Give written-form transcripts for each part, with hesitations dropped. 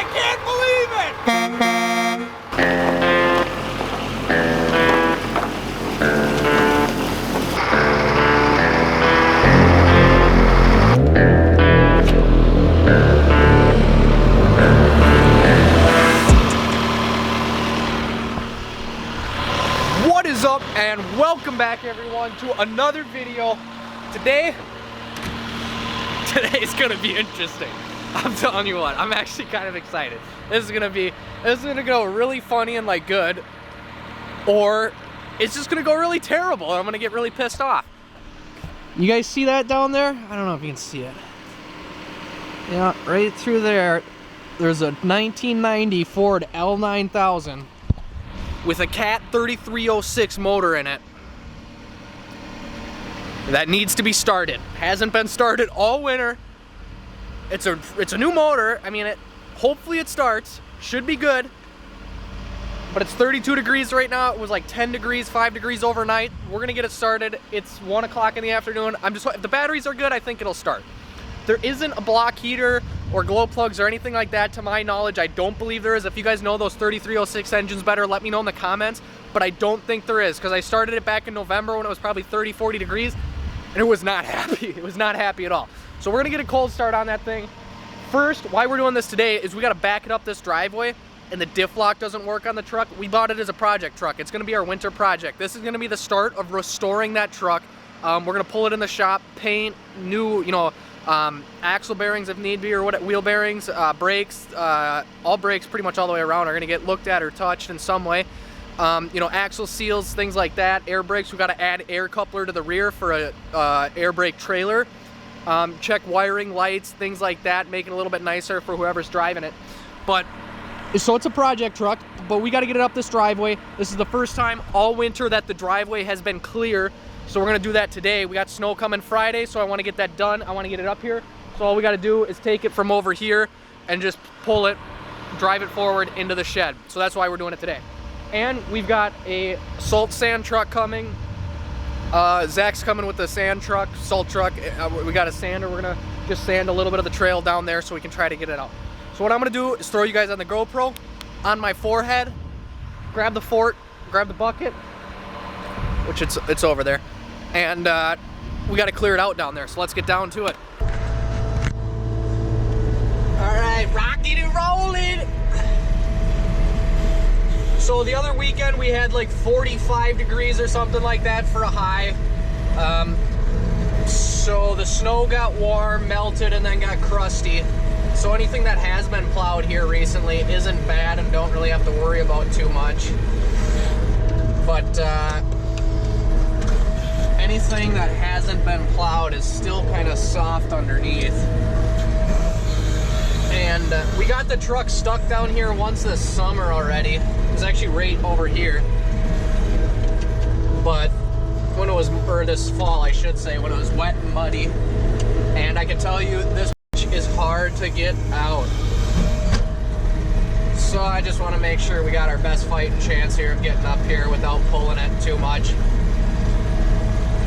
I can't believe it! What is up, and welcome back everyone to another video. Today's gonna be interesting. I'm telling you what, I'm actually kind of excited. This is gonna go really funny and like good, or it's just gonna go really terrible and I'm gonna get really pissed off. You guys see that down there? I don't know if you can see it. Yeah, right through there, there's a 1990 Ford L9000 with a Cat 3306 motor in it that needs to be started. Hasn't been started all winter. It's a new motor. I mean, hopefully it starts. Should be good. But it's 32 degrees right now. It was like 10 degrees, 5 degrees overnight. We're gonna get it started. It's 1 o'clock in the afternoon. If the batteries are good, I think it'll start. There isn't a block heater or glow plugs or anything like that to my knowledge. I don't believe there is. If you guys know those 3306 engines better, let me know in the comments. But I don't think there is, because I started it back in November when it was probably 30, 40 degrees, and it was not happy. It was not happy at all. So we're gonna get a cold start on that thing. First, why we're doing this today is we gotta back it up this driveway, and the diff lock doesn't work on the truck. We bought it as a project truck. It's gonna be our winter project. This is gonna be the start of restoring that truck. We're gonna pull it in the shop, paint, new, axle bearings if need be, or wheel bearings, brakes, all brakes pretty much all the way around are gonna get looked at or touched in some way. Axle seals, things like that. Air brakes, we gotta add air coupler to the rear for a air brake trailer. Check wiring, lights, things like that, make it a little bit nicer for whoever's driving it. So it's a project truck, but we gotta get it up this driveway. This is the first time all winter that the driveway has been clear. So we're gonna do that today. We got snow coming Friday, so I wanna get that done. I wanna get it up here. So all we gotta do is take it from over here and just pull it, drive it forward into the shed. So that's why we're doing it today. And we've got a salt sand truck coming. Zach's coming with the sand truck, salt truck. We got a sander. We're gonna just sand a little bit of the trail down there so we can try to get it out. So what I'm gonna do is throw you guys on the GoPro on my forehead, grab the fort, grab the bucket, which it's over there. And we got to clear it out down there, so let's get down to it. All right, rocking and rolling. So the other weekend we had like 45 degrees or something like that for a high. So the snow got warm, melted, and then got crusty. So anything that has been plowed here recently isn't bad and don't really have to worry about too much. But anything that hasn't been plowed is still kind of soft underneath. And we got the truck stuck down here once this summer already. It was actually right over here. But when it was, or this fall I should say, when it was wet and muddy. And I can tell you, this is hard to get out. So I just want to make sure we got our best fighting chance here of getting up here without pulling it too much.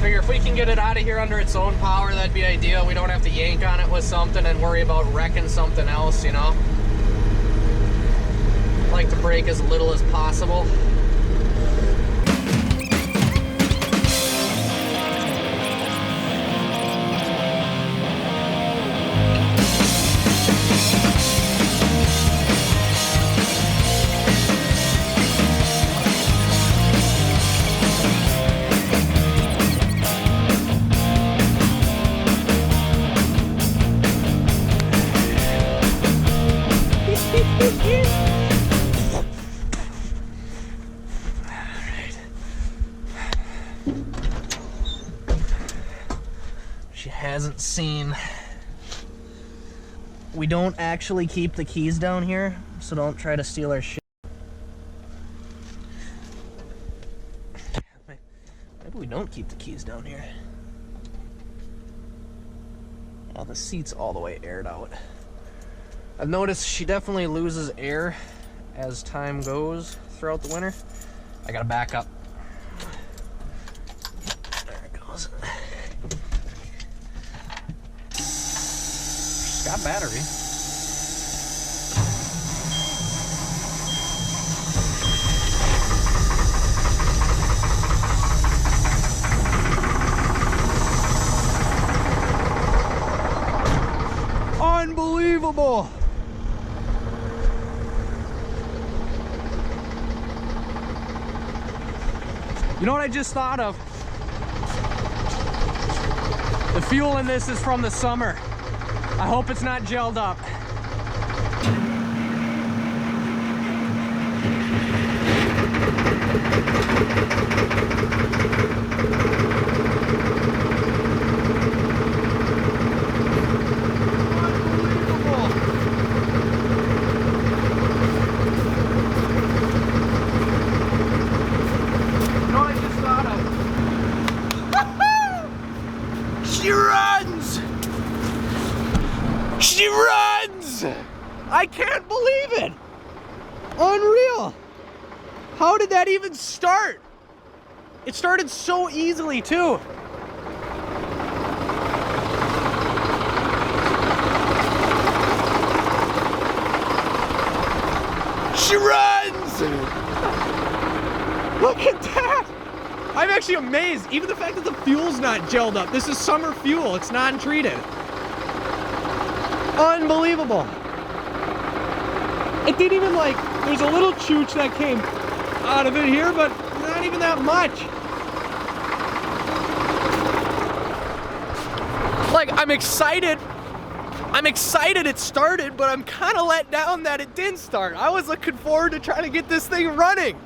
Figure if we can get it out of here under its own power, that'd be ideal. We don't have to yank on it with something and worry about wrecking something else, you know? I like to break as little as possible. She hasn't seen. We don't actually keep the keys down here, so don't try to steal our shit. Maybe we don't keep the keys down here. Oh, the seat's all the way aired out. I've noticed she definitely loses air as time goes throughout the winter. I gotta back up. There it goes. She's got battery. Unbelievable. You know what I just thought of? The fuel in this is from the summer. I hope it's not gelled up. She runs! She runs! I can't believe it! Unreal! How did that even start? It started so easily too. She runs! Look at that! I'm actually amazed. Even the fact that the fuel's not gelled up. This is summer fuel. It's non-treated. Unbelievable. It didn't even like, there's a little chooch that came out of it here, but not even that much. Like, I'm excited. I'm excited it started, but I'm kind of let down that it didn't start. I was looking forward to trying to get this thing running.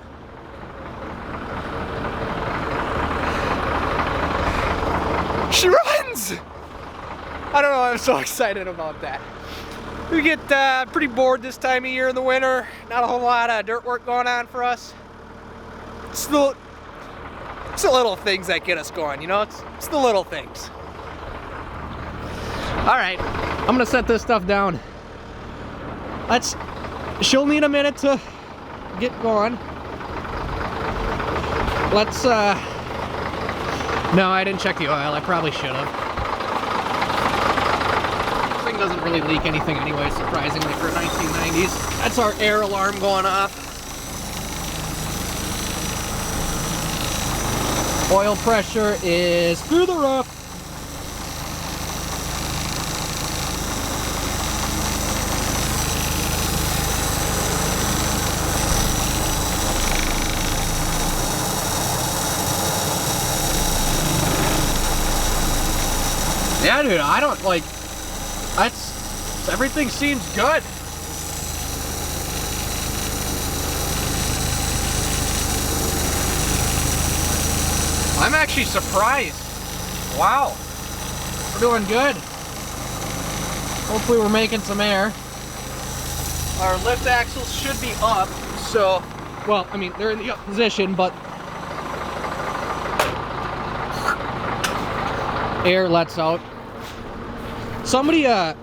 She runs! I don't know, I'm so excited about that. We get pretty bored this time of year in the winter. Not a whole lot of dirt work going on for us. It's the little things that get us going, you know? It's the little things. All right, I'm gonna set this stuff down. She'll need a minute to get going. Let's, no, I didn't check the oil. I probably should have. This thing doesn't really leak anything anyway, surprisingly, for 1990s. That's our air alarm going off. Oil pressure is through the roof. Yeah, dude, I don't like, everything seems good. I'm actually surprised. Wow, we're doing good. Hopefully we're making some air. Our lift axles should be up, so, well, I mean, they're in the up position, but air lets out. Somebody on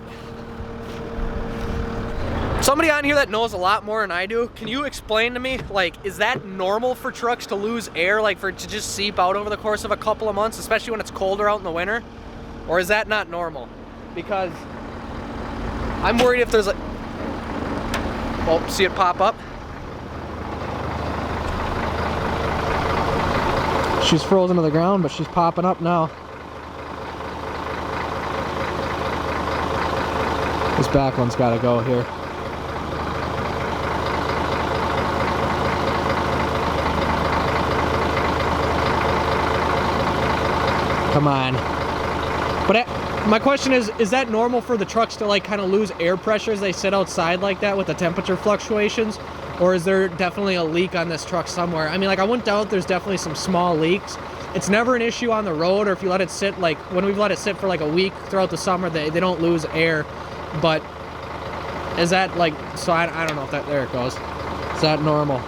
here that knows a lot more than I do, can you explain to me, like, is that normal for trucks to lose air, like for it to just seep out over the course of a couple of months, especially when it's colder out in the winter? Or is that not normal? Because I'm worried if there's like, oh, see it pop up? She's frozen to the ground, but she's popping up now. This back one's got to go here. Come on. But my question is that normal for the trucks to like kind of lose air pressure as they sit outside like that with the temperature fluctuations? Or is there definitely a leak on this truck somewhere? I mean, like, I wouldn't doubt there's definitely some small leaks. It's never an issue on the road, or if you let it sit, like when we've let it sit for like a week throughout the summer, they don't lose air. But is that like, so I don't know if that, there it goes. Is that normal?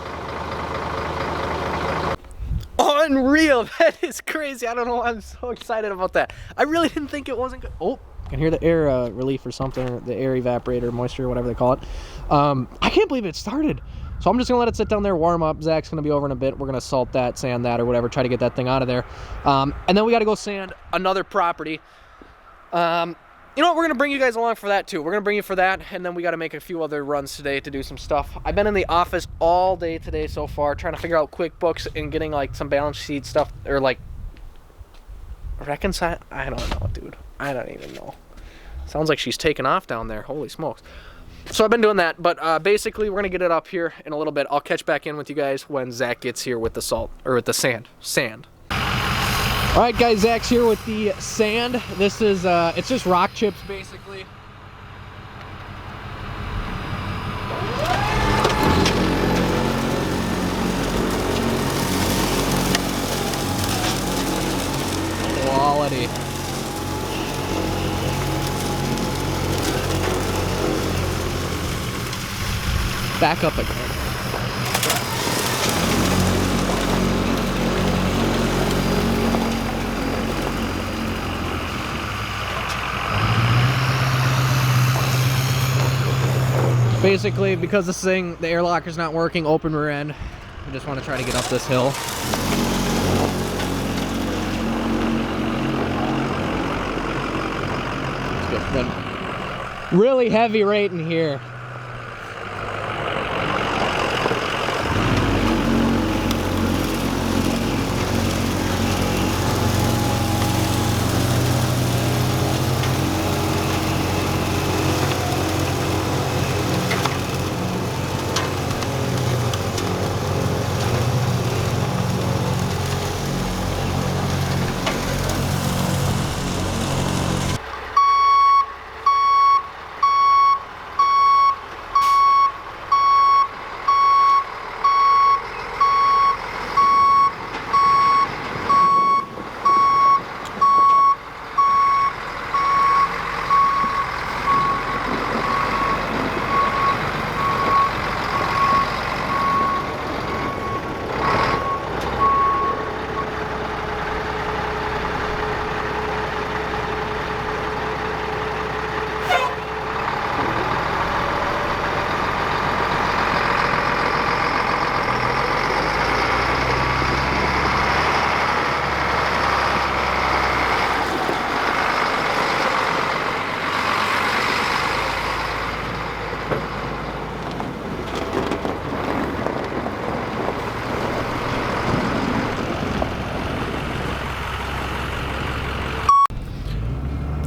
Unreal, that is crazy. I don't know why I'm so excited about that. I really didn't think it wasn't good. Oh, I can hear the air relief or something, the air evaporator, moisture, whatever they call it. I can't believe it started. So I'm just gonna let it sit down there, warm up. Zach's gonna be over in a bit. We're gonna salt that, sand that, or whatever, try to get that thing out of there. And then we gotta go sand another property. You know what, we're gonna bring you guys along for that too. We're gonna bring you for that, and then we gotta make a few other runs today to do some stuff. I've been in the office all day today so far, trying to figure out QuickBooks and getting like some balance sheet stuff, or like reconcile. I don't know, dude. I don't even know. Sounds like she's taking off down there. Holy smokes. So I've been doing that, but basically we're gonna get it up here in a little bit. I'll catch back in with you guys when Zach gets here with the salt, or with the sand. All right, guys, Zach's here with the sand. This is, it's just rock chips, basically. Quality. Back up again. Basically, because this thing, the air locker's not working, open rear end, I just want to try to get up this hill. It's been really heavy right in here.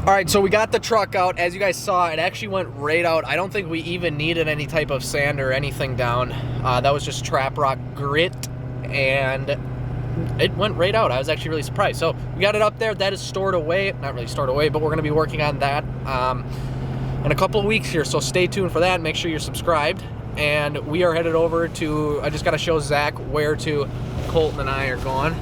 All right, so we got the truck out. As you guys saw, it actually went right out. I don't think we even needed any type of sand or anything down. That was just trap rock grit, and it went right out. I was actually really surprised. So we got it up there. That is stored away. Not really stored away, but we're gonna be working on that in a couple of weeks here. So stay tuned for that. Make sure you're subscribed. And we are headed over to, I just gotta show Zach where to, Colton and I are going.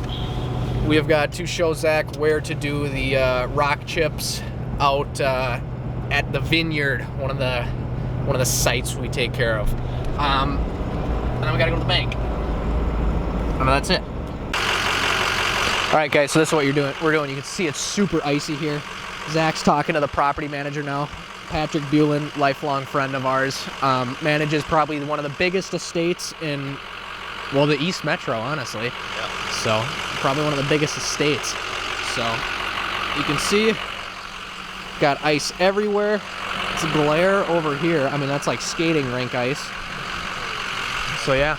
We have got to show Zach where to do the rock chips out at the vineyard, one of the sites we take care of. And then we gotta go to the bank. And that's it. All right, guys, so this is what we're doing. You can see it's super icy here. Zach's talking to the property manager now. Patrick Bulin, lifelong friend of ours, manages probably one of the biggest estates in, well, the East Metro, honestly. Yeah. So probably one of the biggest estates. So you can see, got ice everywhere. It's a glare over here. I mean, that's like skating rink ice. So yeah.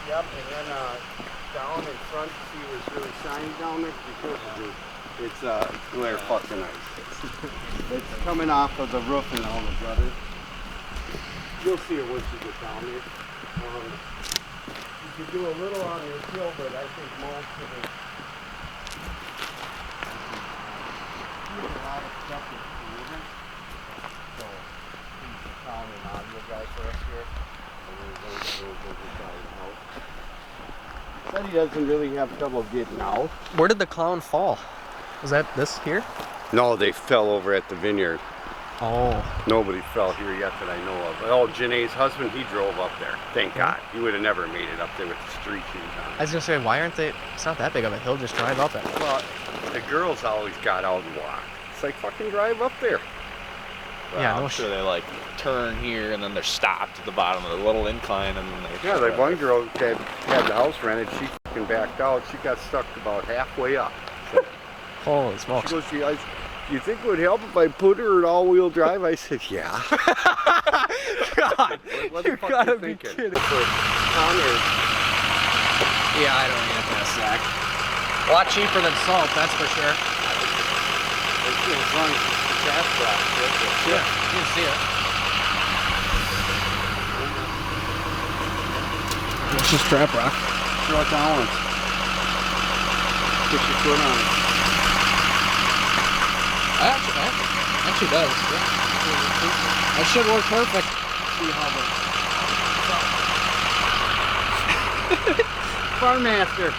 Yep, and then down in front, see where it's really shiny down there because it's glare fucking ice. It's coming off of the roof and all the brothers. You'll see it once you get down there. You can do a little on your hill, but I think most of it. A lot of stuff is moving. So he's calling an audio guy for us here. Said he doesn't really have trouble getting out. Where did the clown fall? Was that this here? No, they fell over at the vineyard. Oh. Nobody fell here yet that I know of. Oh, Janae's husband, he drove up there. Thank God. He would have never made it up there with the street shoes on. I was gonna say, why aren't they? It's not that big of a hill. Just drive up it. Well, the girls always got out and walked. It's like fucking drive up there. Well, yeah, I'm sure they like turn here and then they're stopped at the bottom of the little incline and then they. Yeah, like one girl that had the house rented, she fucking backed out. She got stuck about halfway up. So holy smokes! She goes, you think it would help if I put her in all-wheel drive? I said, yeah. God, what you gotta be kidding. Yeah, I don't need a test, Zach. A lot cheaper than salt, that's for sure. front shaft block. Yeah, you can see it. It's just trap rock. Throw it down once. Put your foot on it. Actually does. Yeah. That should work perfect. See how the Farm master.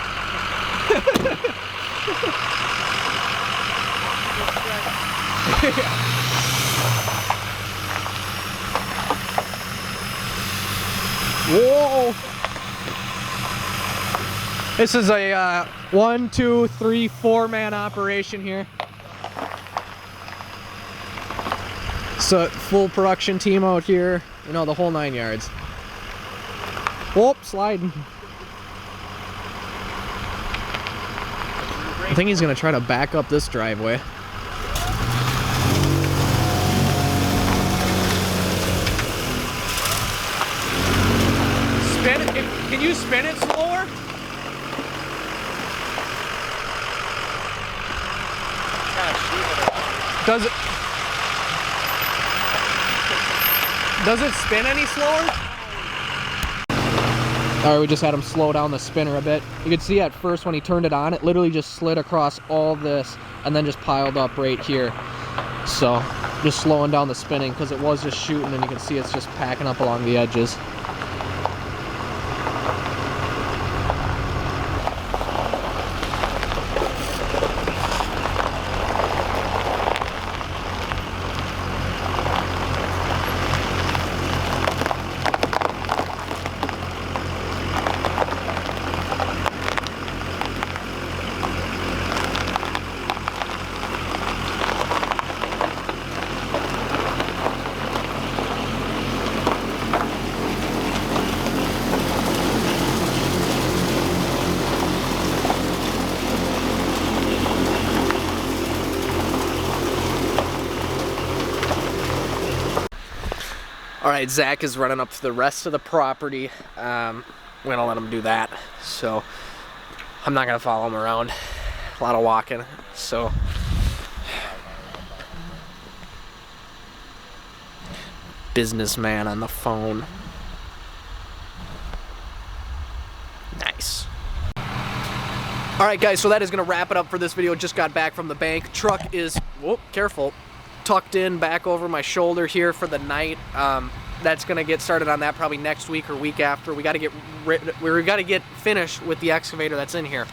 Whoa! This is a 1, 2, 3, 4-man operation here. So full production team out here, you know, the whole 9 yards. Whoop, sliding. I think he's gonna try to back up this driveway. Spin it. Can you spin it slower? Does it spin any slower? Alright, we just had him slow down the spinner a bit. You could see at first when he turned it on, it literally just slid across all this and then just piled up right here. So, just slowing down the spinning because it was just shooting, and you can see it's just packing up along the edges. Alright, Zach is running up to the rest of the property. We're gonna let him do that. So, I'm not gonna follow him around. A lot of walking, so. Businessman on the phone. Nice. Alright guys, so that is gonna wrap it up for this video. Just got back from the bank. Truck is, whoop, careful, tucked in back over my shoulder here for the night. That's gonna get started on that probably next week or week after. We gotta get finished with the excavator that's in here.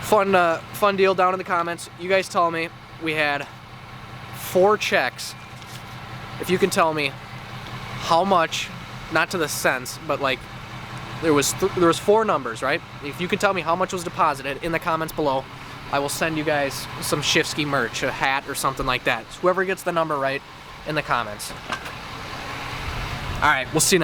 Fun deal down in the comments. You guys tell me. We had 4 checks. If you can tell me how much, not to the cents, but like there was 4 numbers, right? If you can tell me how much was deposited in the comments below, I will send you guys some Shifsky merch, a hat or something like that. So whoever gets the number right in the comments. All right, we'll see you next.